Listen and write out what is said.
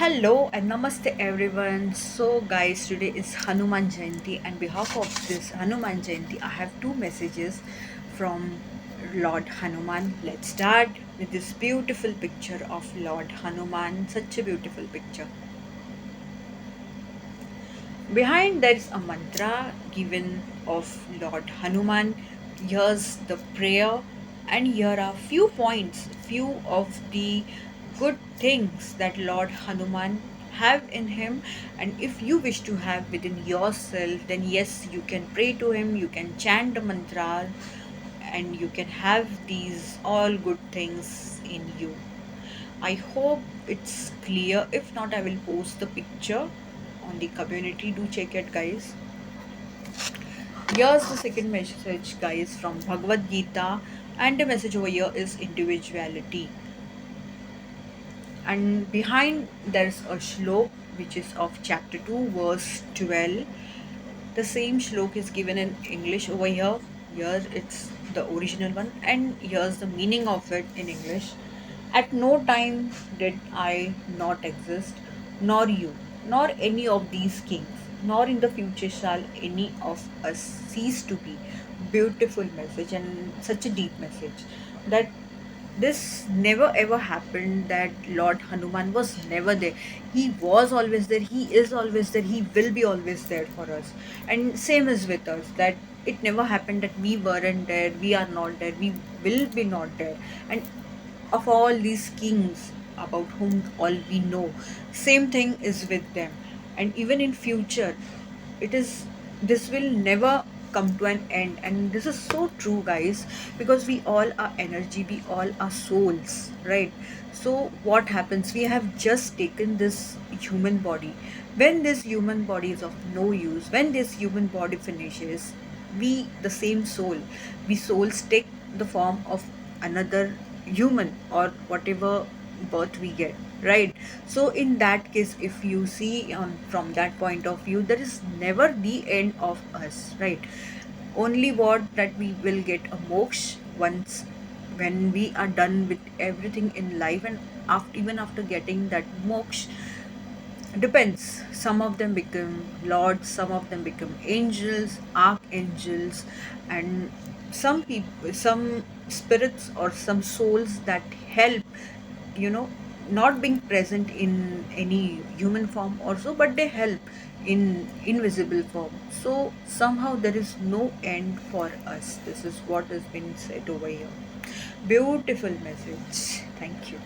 Hello and namaste everyone. So guys, today is Hanuman Jayanti and behalf of this Hanuman Jayanti, I have two messages from Lord Hanuman. Let's start with this beautiful picture of Lord Hanuman. Such a beautiful picture. Behind there is a mantra given of Lord Hanuman. Here's the prayer, and here are few points, few of the good things that Lord Hanuman have in him. And if you wish to have within yourself, then yes, you can pray to him, you can chant the mantra, and you can have these all good things in you. I hope it's clear. If not, I will post the picture on the community. Do check it, guys. Here's the second message, guys, from Bhagavad Gita, and the message over here is individuality. And behind there's a shlok which is of chapter 2, verse 12. The same shlok is given in English over here. Here it's the original one, and here's the meaning of it in English. At no time did I not exist, nor you, nor any of these kings, nor in the future shall any of us cease to be. Beautiful message and such a deep message that this never ever happened that Lord Hanuman was never there. He was always there, he is always there, he will be always there for us. And same is with us, that it never happened that we weren't there, we are not there, we will be not there. And of all these kings about whom all we know, same thing is with them. And even in future, it is, this will never come to an end. And this is so true, guys, because we all are energy, we all are souls, right? So what happens, we have just taken this human body. When this human body is of no use, when this human body finishes, we, the same soul, we souls take the form of another human or whatever birth we get, right? So in that case, if you see on from that point of view, there is never the end of us, right? Only what that we will get a moksha once, when we are done with everything in life. And after, even after getting that moksha, depends, some of them become lords, some of them become angels, archangels, and some people, some spirits or some souls that help, you know, not being present in any human form also, but they help in invisible form. So somehow there is no end for us. This is what has been said over here. Beautiful message. Thank you.